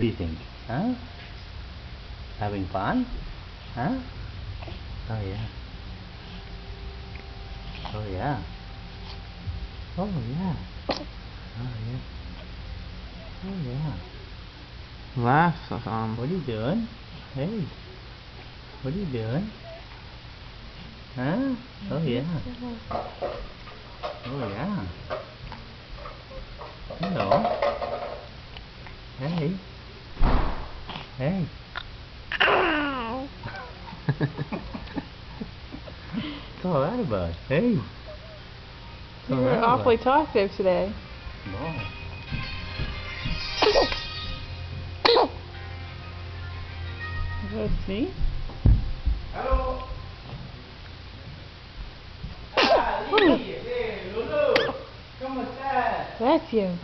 What do you think? Huh? Having fun? Huh? Oh yeah. Oh yeah. Oh yeah. Oh yeah. Oh yeah. Laugh, What are you doing? Hey. What are you doing? Huh? Oh yeah. Oh yeah. Hello. Hey. Hey. What's all that about? Hey. You were awfully talkative today. No. Is that a sneeze? Hello. That's you.